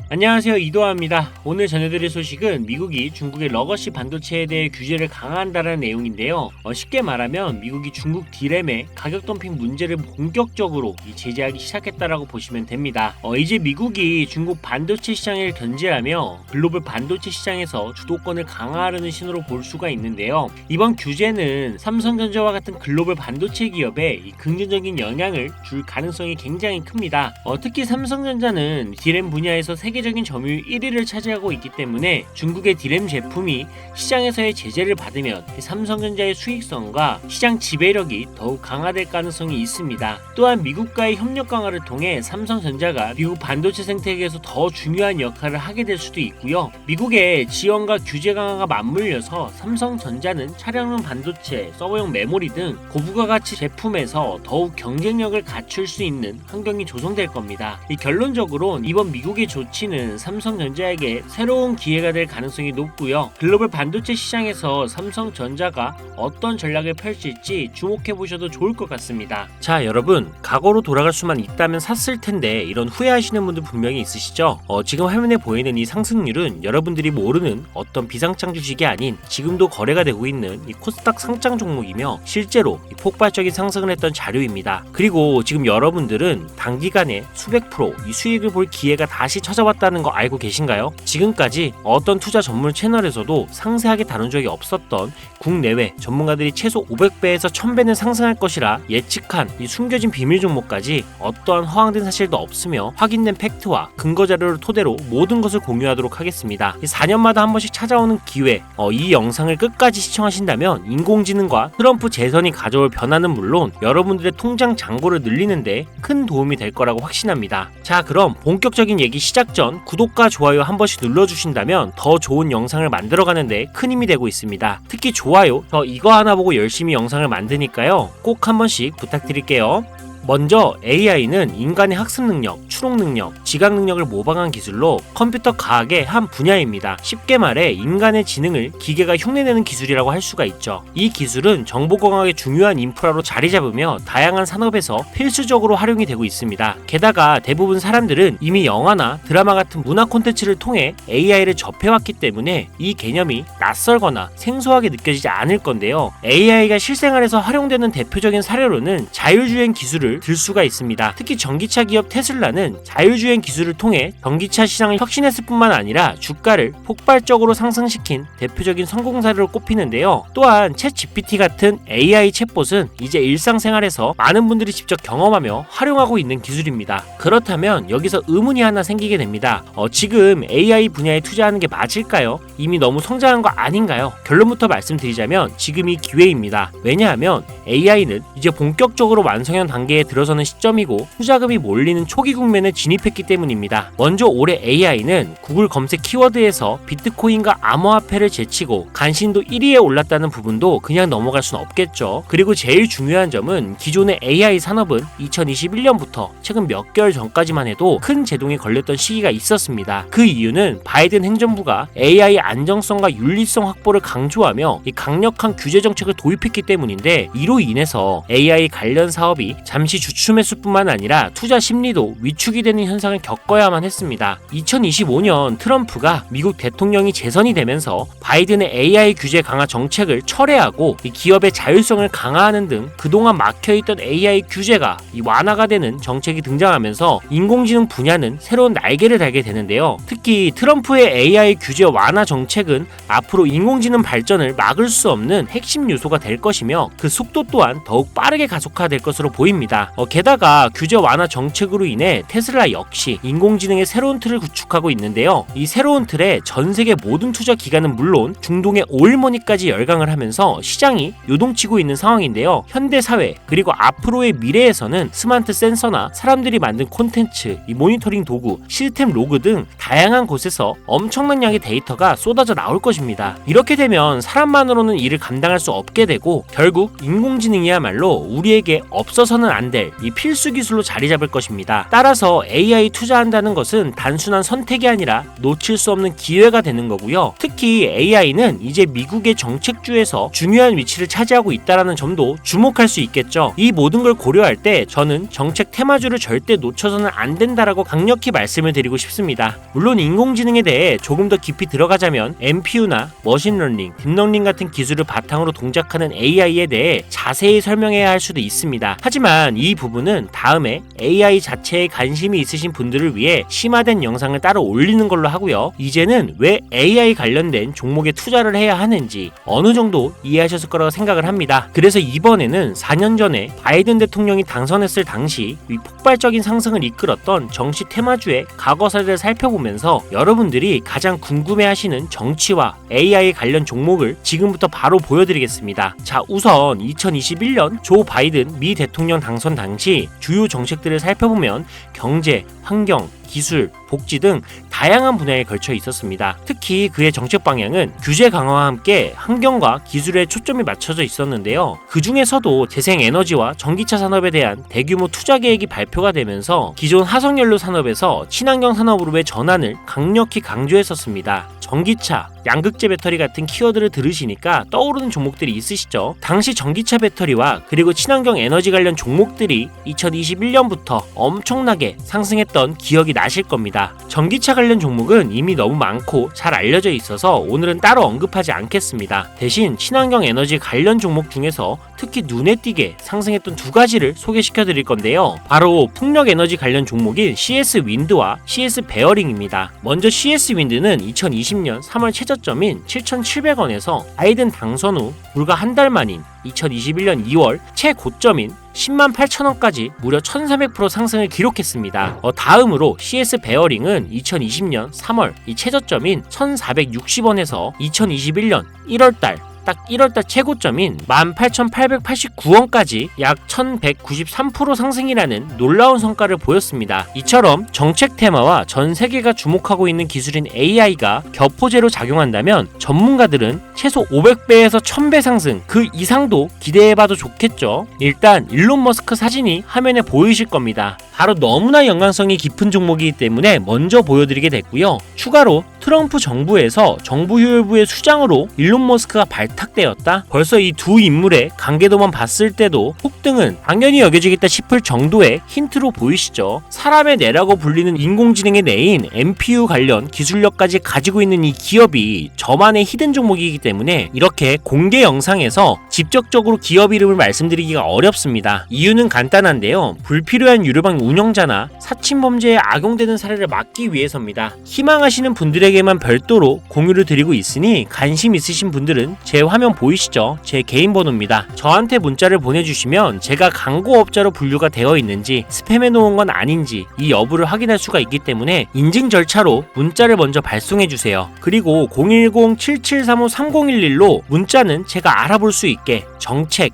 안녕하세요, 이도하입니다. 오늘 전해드릴 소식은 미국이 중국의 러거시 반도체에 대해 규제를 강화한다는 내용인데요. 쉽게 말하면 미국이 중국 디램의 가격 덤핑 문제를 본격적으로 제재하기 시작했다라고 보시면 됩니다. 이제 미국이 중국 반도체 시장을 견제하며 글로벌 반도체 시장에서 주도권을 강화하려는 신호로 볼 수가 있는데요. 이번 규제는 삼성전자와 같은 글로벌 반도체 기업에 긍정적인 영향을 줄 가능성이 굉장히 큽니다. 특히 삼성전자는 디램 분야에서 세계적인 점유율 1위를 차지하고 있기 때문에 중국의 디램 제품이 시장에서의 제재를 받으면 삼성전자의 수익성과 시장 지배력이 더욱 강화될 가능성이 있습니다. 또한 미국과의 협력 강화를 통해 삼성전자가 미국 반도체 생태계에서 더 중요한 역할을 하게 될 수도 있고요. 미국의 지원과 규제 강화가 맞물려서 삼성전자는 차량용 반도체, 서버용 메모리 등 고부가 가치 제품에서 더욱 경쟁력을 갖출 수 있는 환경이 조성될 겁니다. 결론적으로 이번 미국의 조치는 삼성전자에게 새로운 기회가 될 가능성이 높고요. 글로벌 반도체 시장에서 삼성전자가 어떤 전략을 펼칠지 주목해 보셔도 좋을 것 같습니다. 자, 여러분, 과거로 돌아갈 수만 있다면 샀을 텐데 이런 후회하시는 분들 분명히 있으시죠? 지금 화면에 보이는 이 상승률은 여러분들이 모르는 어떤 비상장 주식이 아닌 지금도 거래가 되고 있는 이 코스닥 상장 종목이며 실제로 폭발적인 상승을 했던 자료입니다. 그리고 지금 여러분들은 단기간에 수백 프로 이 수익을 볼 기회가 다시 찾아왔다는 거 알고 계신가요? 지금까지 어떤 투자 전문 채널에서도 상세하게 다룬 적이 없었던 국내외 전문가들이 최소 500배에서 1000배는 상승할 것이라 예측한 이 숨겨진 비밀 종목까지 어떠한 허황된 사실도 없으며 확인된 팩트와 근거 자료를 토대로 모든 것을 공유하도록 하겠습니다. 4년마다 한 번씩 찾아오는 기회, 이 영상을 끝까지 시청하신다면 인공지능과 트럼프 재선이 가져올 변화는 물론 여러분들의 통장 잔고를 늘리는데 큰 도움이 될 거라고 확신합니다. 자, 그럼 본격적인 얘기 시작 전 구독과 좋아요 한 번씩 눌러주신다면 더 좋은 영상을 만들어가는데 큰 힘이 되고 있습니다. 특히 좋아요, 저 이거 하나 보고 열심히 영상을 만드니까요, 꼭 한 번씩 부탁드릴게요. 먼저 AI는 인간의 학습 능력, 추론 능력, 지각 능력을 모방한 기술로 컴퓨터 과학의 한 분야입니다. 쉽게 말해 인간의 지능을 기계가 흉내내는 기술이라고 할 수가 있죠. 이 기술은 정보공학의 중요한 인프라로 자리 잡으며 다양한 산업에서 필수적으로 활용이 되고 있습니다. 게다가 대부분 사람들은 이미 영화나 드라마 같은 문화 콘텐츠를 통해 AI를 접해왔기 때문에 이 개념이 낯설거나 생소하게 느껴지지 않을 건데요. AI가 실생활에서 활용되는 대표적인 사례로는 자율주행 기술을 들 수가 있습니다. 특히 전기차 기업 테슬라는 자율주행 기술을 통해 전기차 시장을 혁신했을 뿐만 아니라 주가를 폭발적으로 상승시킨 대표적인 성공 사례로 꼽히는데요. 또한 챗 GPT 같은 AI 챗봇은 이제 일상생활에서 많은 분들이 직접 경험하며 활용하고 있는 기술입니다. 그렇다면 여기서 의문이 하나 생기게 됩니다. 지금 AI 분야에 투자하는 게 맞을까요? 이미 너무 성장한 거 아닌가요? 결론부터 말씀드리자면 지금이 기회입니다. 왜냐하면 AI는 이제 본격적으로 완성형 단계에 들어서는 시점이고 투자금이 몰리는 초기 국면에 진입했기 때문입니다. 먼저 올해 AI는 구글 검색 키워드에서 비트코인과 암호화폐를 제치고 간신도 1위에 올랐다는 부분도 그냥 넘어갈 순 없겠죠. 그리고 제일 중요한 점은 기존의 AI 산업은 2021년부터 최근 몇 개월 전까지만 해도 큰 제동이 걸렸던 시기가 있었습니다. 그 이유는 바이든 행정부가 AI 안정성과 윤리성 확보를 강조하며 이 강력한 규제 정책을 도입했기 때문인데, 이로 인해서 AI 관련 사업이 잠시 주춤했을 뿐만 아니라 투자 심리도 위축이 되는 현상을 겪어야만 했습니다. 2025년 트럼프가 미국 대통령이 재선이 되면서 바이든의 AI 규제 강화 정책을 철회하고 이 기업의 자율성을 강화하는 등 그동안 막혀있던 AI 규제가 완화가 되는 정책이 등장하면서 인공지능 분야는 새로운 날개를 달게 되는데요. 특히 트럼프의 AI 규제 완화 정책은 앞으로 인공지능 발전을 막을 수 없는 핵심 요소가 될 것이며 그 속도 또한 더욱 빠르게 가속화될 것으로 보입니다. 게다가 규제 완화 정책으로 인해 테슬라 역시 인공지능의 새로운 틀을 구축하고 있는데요. 이 새로운 틀에 전 세계 모든 투자 기관은 물론 중동의 오일머니까지 열강을 하면서 시장이 요동치고 있는 상황인데요. 현대 사회 그리고 앞으로의 미래에서는 스마트 센서나 사람들이 만든 콘텐츠, 이 모니터링 도구, 시스템 로그 등 다양한 곳에서 엄청난 양의 데이터가 쏟아져 나올 것입니다. 이렇게 되면 사람만으로는 일을 감당할 수 없게 되고 결국 인공지능이야말로 우리에게 없어서는 안 안 될 이 필수 기술로 자리 잡을 것입니다. 따라서 AI 투자한다는 것은 단순한 선택이 아니라 놓칠 수 없는 기회가 되는 거고요. 특히 AI는 이제 미국의 정책주에서 중요한 위치를 차지하고 있다는 점도 주목할 수 있겠죠. 이 모든 걸 고려할 때 저는 정책 테마주를 절대 놓쳐서는 안 된다라고 강력히 말씀을 드리고 싶습니다. 물론 인공지능에 대해 조금 더 깊이 들어가자면 NPU나 머신러닝, 딥러닝 같은 기술을 바탕으로 동작하는 AI에 대해 자세히 설명해야 할 수도 있습니다. 하지만 이 부분은 다음에 AI 자체에 관심이 있으신 분들을 위해 심화된 영상을 따로 올리는 걸로 하고요. 이제는 왜 AI 관련된 종목에 투자를 해야 하는지 어느 정도 이해하셨을 거라고 생각을 합니다. 그래서 이번에는 4년 전에 바이든 대통령이 당선했을 당시 이 폭발적인 상승을 이끌었던 정치 테마주의 과거사를 살펴보면서 여러분들이 가장 궁금해하시는 정치와 AI 관련 종목을 지금부터 바로 보여드리겠습니다. 자, 우선 2021년 조 바이든 미 대통령 당선 당시 주요 정책들을 살펴보면 경제, 환경, 기술, 복지 등 다양한 분야에 걸쳐 있었습니다. 특히 그의 정책 방향은 규제 강화와 함께 환경과 기술에 초점이 맞춰져 있었는데요. 그 중에서도 재생에너지와 전기차 산업에 대한 대규모 투자 계획이 발표가 되면서 기존 화석연료 산업에서 친환경 산업으로의 전환을 강력히 강조했었습니다. 전기차, 양극재 배터리 같은 키워드를 들으시니까 떠오르는 종목들이 있으시죠? 당시 전기차 배터리와 그리고 친환경 에너지 관련 종목들이 2021년부터 엄청나게 상승했던 기억이 나실 겁니다. 전기차 관련 종목은 이미 너무 많고 잘 알려져 있어서 오늘은 따로 언급하지 않겠습니다. 대신 친환경 에너지 관련 종목 중에서 특히 눈에 띄게 상승했던 두 가지를 소개시켜 드릴 건데요. 바로 풍력 에너지 관련 종목인 CS 윈드와 CS 베어링입니다. 먼저 CS 윈드는 2020년 3월 최저점인 7,700원에서 바이든 당선 후 불과 한 달 만인 2021년 2월 최고점인 108,000원까지 무려 1300% 상승을 기록했습니다. 다음으로 CS 베어링은 2020년 3월 이 최저점인 1460원에서 2021년 1월달 딱 1월달 최고점인 18,889원까지 약 1193% 상승이라는 놀라운 성과를 보였습니다. 이처럼 정책 테마와 전 세계가 주목하고 있는 기술인 AI가 격포제로 작용한다면 전문가들은 최소 500배에서 1000배 상승 그 이상도 기대해봐도 좋겠죠. 일단 일론 머스크 사진이 화면에 보이실 겁니다. 바로 너무나 연관성이 깊은 종목이기 때문에 먼저 보여드리게 됐고요. 추가로 트럼프 정부에서 정부 효율부의 수장으로 일론 머스크가 발탁되었다? 벌써 이 두 인물의 관계도만 봤을 때도 폭등은 당연히 여겨지겠다 싶을 정도의 힌트로 보이시죠? 사람의 뇌라고 불리는 인공지능의 뇌인 NPU 관련 기술력까지 가지고 있는 이 기업이 저만의 히든 종목이기 때문에 이렇게 공개 영상에서 직접적으로 기업 이름을 말씀드리기가 어렵습니다. 이유는 간단한데요. 불필요한 유료방 운영자나 사칭범죄에 악용되는 사례를 막기 위해서입니다. 희망하시는 분들에게만 별도로 공유를 드리고 있으니 관심 있으신 분들은 제 화면 보이시죠? 제 개인 번호입니다. 저한테 문자를 보내주시면 제가 광고업자로 분류가 되어 있는지 스팸해 놓은 건 아닌지 이 여부를 확인할 수가 있기 때문에 인증 절차로 문자를 먼저 발송해주세요. 그리고 010-7735-3011로 문자는 제가 알아볼 수 있게 정책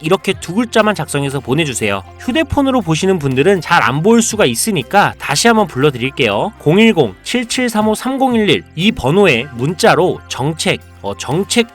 이렇게 두 글자만 작성해서 보내주세요. 휴대폰으로 보시는 분들은 잘 안 보일 수가 있으니까 다시 한번 불러드릴게요. 010-7735-3011 이 번호에 문자로 정책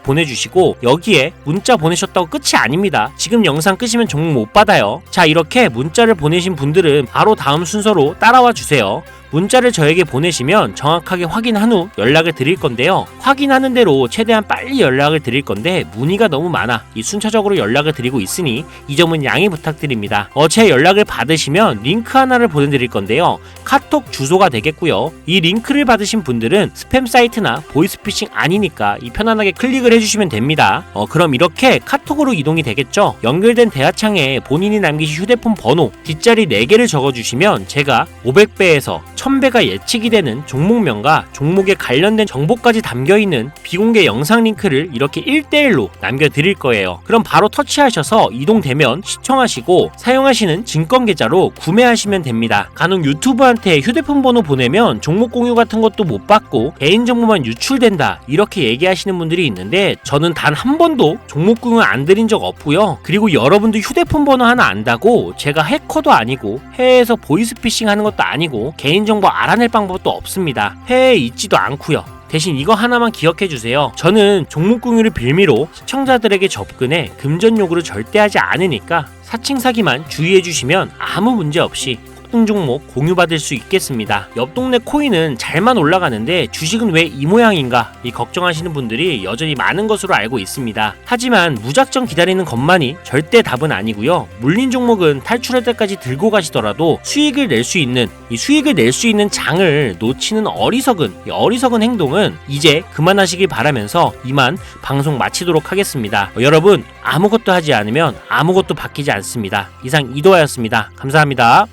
보내주시고 여기에 문자 보내셨다고 끝이 아닙니다. 지금 영상 끄시면 종목 못 받아요. 자, 이렇게 문자를 보내신 분들은 바로 다음 순서로 따라와 주세요. 문자를 저에게 보내시면 정확하게 확인한 후 연락을 드릴 건데요. 확인하는 대로 최대한 빨리 연락을 드릴 건데 문의가 너무 많아 이 순차적으로 연락을 드리고 있으니 이 점은 양해 부탁드립니다. 제 연락을 받으시면 링크 하나를 보내드릴 건데요. 카톡 주소가 되겠고요. 이 링크를 받으신 분들은 스팸 사이트나 보이스피싱 아니니까 편안하게 클릭을 해주시면 됩니다. 그럼 이렇게 카톡으로 이동이 되겠죠. 연결된 대화창에 본인이 남기신 휴대폰 번호 뒷자리 4개를 적어주시면 제가 500배에서 1000배가 예측이 되는 종목명과 종목에 관련된 정보까지 담겨있는 비공개 영상 링크를 이렇게 1대1로 남겨드릴 거예요. 그럼 바로 터치하셔서 이동되면 시청하시고 사용하시는 증권계좌로 구매하시면 됩니다. 간혹 유튜브한테 휴대폰 번호 보내면 종목 공유 같은 것도 못 받고 개인정보만 유출된다 이렇게 얘기하시는 분들이 있는데 저는 단 한 번도 종목 공유 안 드린 적 없고요. 그리고 여러분들 휴대폰 번호 하나 안다고 제가 해커도 아니고 해외에서 보이스피싱 하는 것도 아니고 개인정보 알아낼 방법도 없습니다. 해외에 있지도 않고요. 대신 이거 하나만 기억해주세요. 저는 종목 공유를 빌미로 시청자들에게 접근해 금전 요구를 절대 하지 않으니까 사칭 사기만 주의해 주시면 아무 문제 없이 폭등 종목 공유받을 수 있겠습니다. 옆 동네 코인은 잘만 올라가는데 주식은 왜 이 모양인가 이 걱정하시는 분들이 여전히 많은 것으로 알고 있습니다. 하지만 무작정 기다리는 것만이 절대 답은 아니고요. 물린 종목은 탈출할 때까지 들고 가시더라도 수익을 낼 수 있는 장을 놓치는 어리석은 행동은 이제 그만하시길 바라면서 이만 방송 마치도록 하겠습니다. 여러분 아무것도 하지 않으면 아무것도 바뀌지 않습니다. 이상 이도하였습니다. 감사합니다.